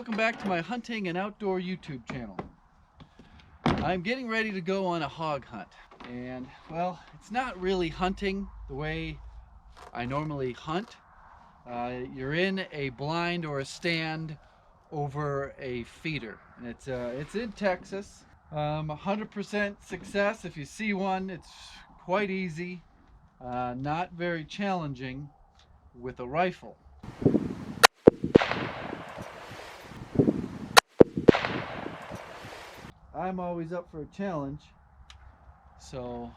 Welcome back to my hunting and outdoor YouTube channel. I'm getting ready to go on a hog hunt, and well, it's not really hunting the way I normally hunt. You're in a blind or a stand over a feeder, and it's in Texas. 100% success. If you see one, it's quite easy, not very challenging with a rifle. I'm always up for a challenge, so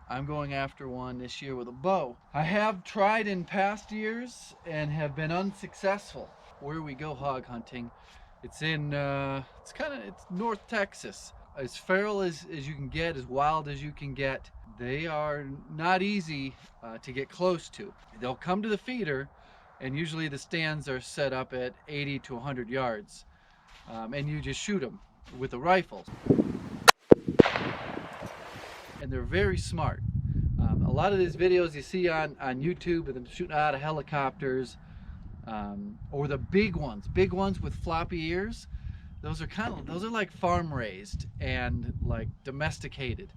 I'm going after one this year with a bow. I have tried in past years and have been unsuccessful. Where we go hog hunting, it's in it's North Texas. As feral as you can get, as wild as you can get. They are not easy to get close to. They'll come to the feeder, and usually the stands are set up at 80 to 100 yards, and you just shoot them with a rifle. And they're very smart. A lot of these videos you see on YouTube of them shooting out of helicopters, or the big ones with floppy ears, those are like farm raised and like domesticated.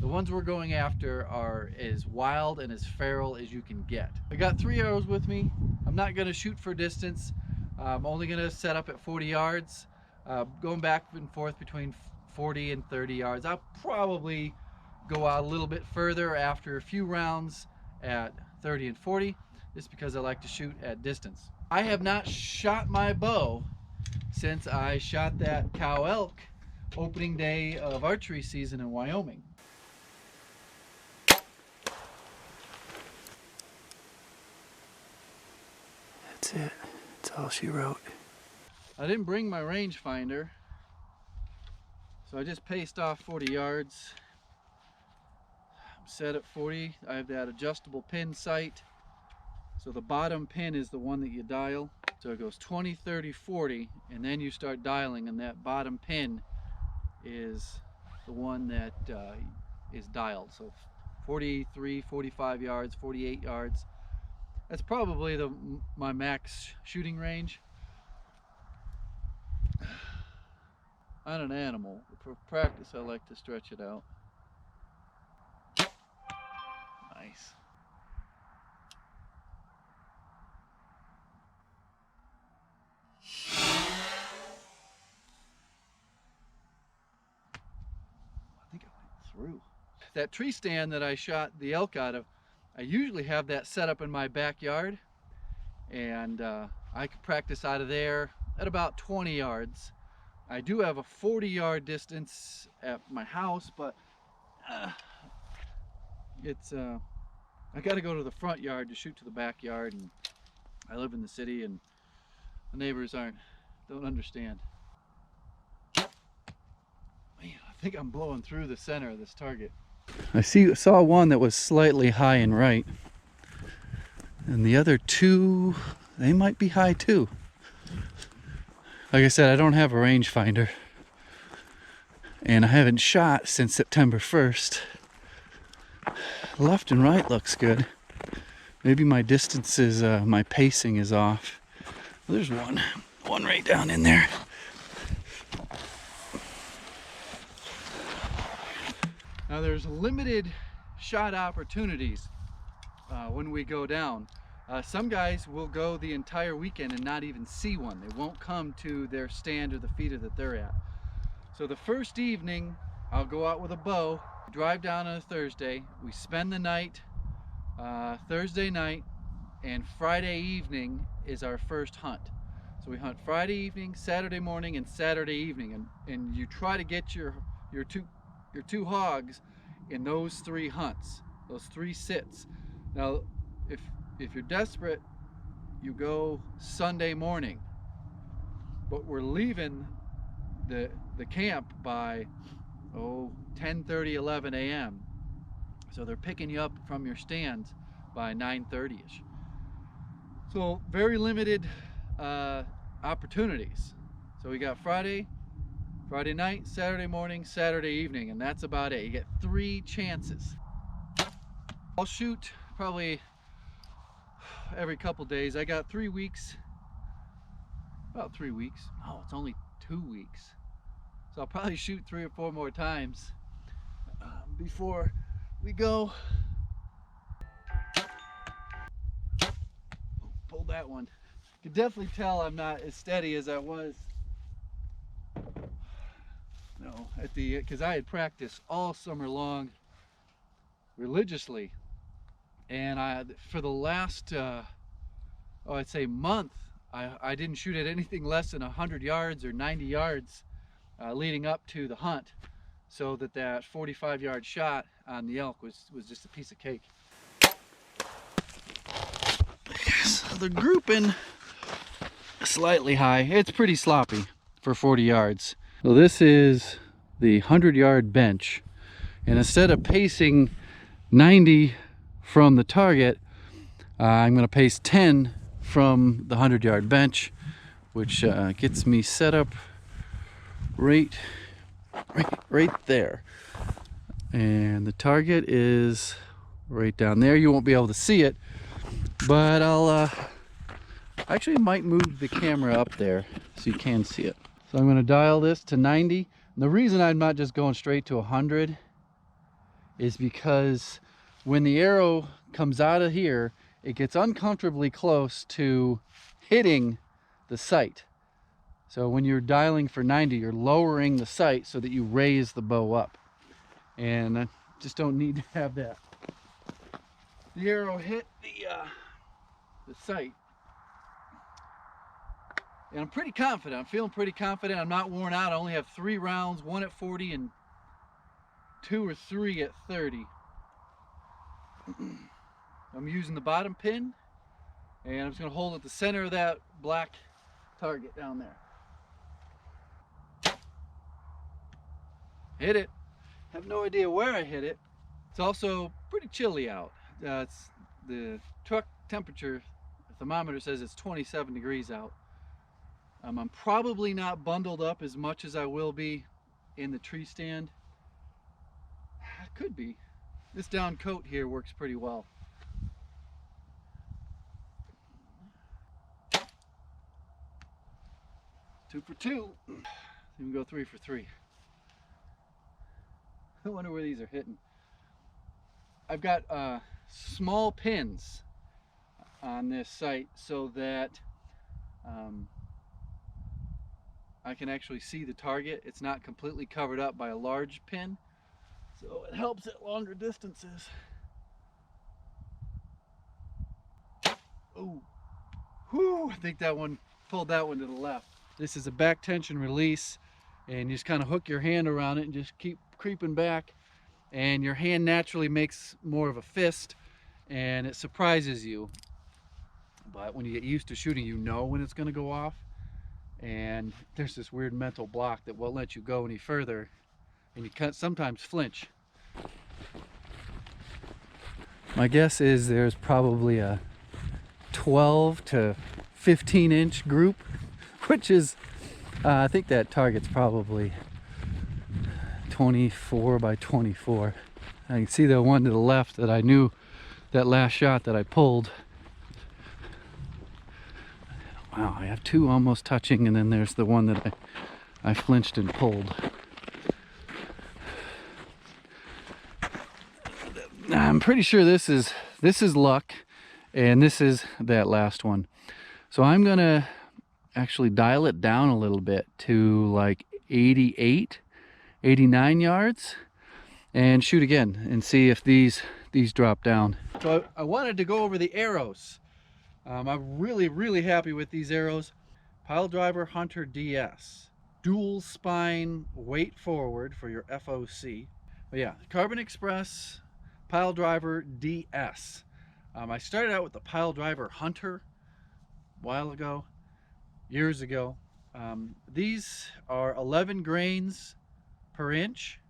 The ones we're going after are as wild and as feral as you can get. I got 3 arrows with me. I'm not going to shoot for distance. I'm only going to set up at 40 yards, going back and forth between 40 and 30 yards. I'll probably go out a little bit further after a few rounds at 30 and 40, just because I like to shoot at distance. I have not shot my bow since I shot that cow elk opening day of archery season in Wyoming. That's it. That's all she wrote. I didn't bring my rangefinder, so I just paced off 40 yards. I'm set at 40. I have that adjustable pin sight. So the bottom pin is the one that you dial. So it goes 20, 30, 40, and then you start dialing, and that bottom pin is the one that is dialed. So 43, 45 yards, 48 yards. That's probably my max shooting range. On an animal, for practice I like to stretch it out. Nice. I think I went through. That tree stand that I shot the elk out of, I usually have that set up in my backyard, and I could practice out of there at about 20 yards. I do have a 40-yard distance at my house, but I got to go to the front yard to shoot to the backyard, and I live in the city, and the neighbors don't understand. Man, I think I'm blowing through the center of this target. I saw one that was slightly high and right, and the other two, they might be high too. Like I said, I don't have a rangefinder, and I haven't shot since September 1st. Left and right looks good. Maybe my distance is, my pacing is off. Well, there's one right down in there. Now there's limited shot opportunities when we go down. Some guys will go the entire weekend and not even see one. They won't come to their stand or the feeder that they're at. So the first evening, I'll go out with a bow, drive down on a Thursday. We spend the night, Thursday night, and Friday evening is our first hunt. So we hunt Friday evening, Saturday morning, and Saturday evening, and you try to get your two hogs in those 3 hunts, those 3 sits. Now, if you're desperate, you go Sunday morning, but we're leaving the camp by 10:30, 11 a.m. So they're picking you up from your stands by 9:30ish. So very limited opportunities. So we got Friday night, Saturday morning, Saturday evening, and that's about it. You get 3 chances. I'll shoot probably every couple days. I got 3 weeks about 3 weeks. Oh, it's only 2 weeks. So I'll probably shoot 3 or 4 more times before we go. Pulled that one. You can definitely tell I'm not as steady as I was. No, because I had practiced all summer long religiously, and for the last I'd say month, I didn't shoot at anything less than 100 yards or 90 yards leading up to the hunt, so that 45-yard shot on the elk was just a piece of cake. So the grouping slightly high. It's pretty sloppy for 40 yards. So this is the 100-yard bench, and instead of pacing 90 from the target, I'm going to pace 10 from the 100-yard bench, which gets me set up right there. And the target is right down there. You won't be able to see it, but I'll actually might move the camera up there so you can see it. So I'm going to dial this to 90. And the reason I'm not just going straight to 100 is because when the arrow comes out of here, it gets uncomfortably close to hitting the sight. So when you're dialing for 90, you're lowering the sight so that you raise the bow up. And I just don't need to have the arrow hit the sight. And I'm pretty confident. I'm feeling pretty confident. I'm not worn out. I only have 3 rounds, 1 at 40 and 2 or 3 at 30. I'm using the bottom pin, and I'm just going to hold at the center of that black target down there. Hit it. Have no idea where I hit it. It's also pretty chilly out. It's the truck temperature, the thermometer says it's 27 degrees out. I'm probably not bundled up as much as I will be in the tree stand. It could be. This down coat here works pretty well. Two for two. You can go 3 for 3. I wonder where these are hitting. I've got small pins on this sight so that I can actually see the target. It's not completely covered up by a large pin, so it helps at longer distances. Oh, whew, I think that one pulled that one to the left. This is a back tension release, and you just kind of hook your hand around it and just keep creeping back, and your hand naturally makes more of a fist, and it surprises you. But when you get used to shooting, you know when it's going to go off. And there's this weird mental block that won't let you go any further, and you can sometimes flinch. My guess is there's probably a 12 to 15 inch group, which is I think that target's probably 24 by 24. I can see the one to the left that I knew, that last shot that I pulled. Wow, I have 2 almost touching, and then there's the one that I flinched and pulled. I'm pretty sure this is luck, and this is that last one. So I'm gonna actually dial it down a little bit to like 88, 89 yards and shoot again and see if these drop down. So I wanted to go over the arrows. I'm really happy with these arrows. Piledriver Hunter DS, dual spine weight forward for your FOC. But yeah, Carbon Express Piledriver DS. I started out with the Piledriver Hunter a while ago, years ago. These are 11 grains per inch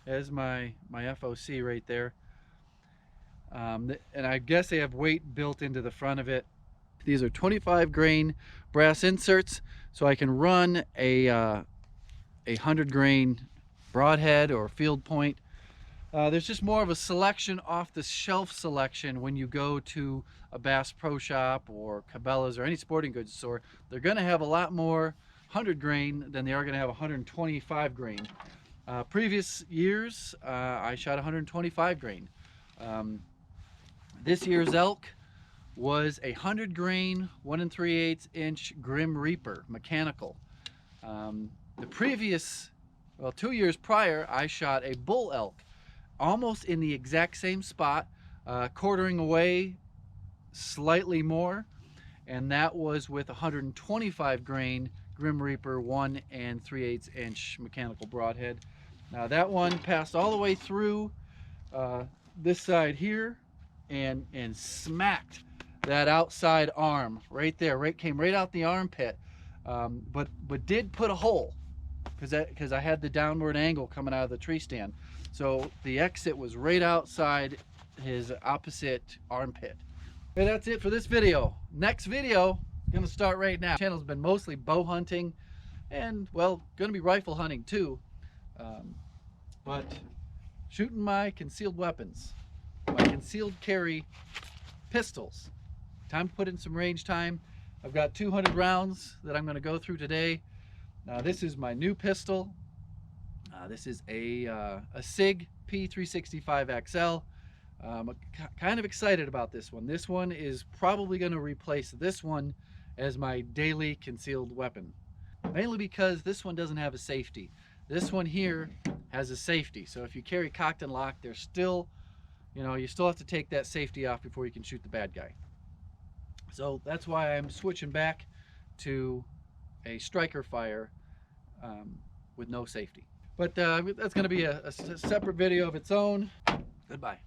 as my FOC right there. And I guess they have weight built into the front of it. These are 25 grain brass inserts, so I can run a 100 grain broadhead or field point There's just more of a selection, off the shelf selection when you go to a Bass Pro Shop or Cabela's or any sporting goods store. They're going to have a lot more 100 grain than they are going to have 125 grain. Previous years, I shot 125 grain. This year's elk was a 100 grain, 1 3/8 inch Grim Reaper mechanical. The previous, well, 2 years prior, I shot a bull elk, almost in the exact same spot, quartering away slightly more, and that was with 125 grain Grim Reaper 1 3/8 inch mechanical broadhead. Now that one passed all the way through this side here and smacked that outside arm right there, came right out the armpit, but did put a hole because I had the downward angle coming out of the tree stand. So the exit was right outside his opposite armpit. Okay, that's it for this video. Next video, gonna start right now. The channel's been mostly bow hunting and, well, gonna be rifle hunting too. But shooting my concealed weapons, my concealed carry pistols. Time to put in some range time. I've got 200 rounds that I'm gonna go through today. Now this is my new pistol. This is a SIG P365XL. I'm kind of excited about this one. This one is probably going to replace this one as my daily concealed weapon. Mainly because this one doesn't have a safety. This one here has a safety. So if you carry cocked and locked, there's still, you still have to take that safety off before you can shoot the bad guy. So that's why I'm switching back to a striker fire with no safety. But that's going to be a separate video of its own. Goodbye.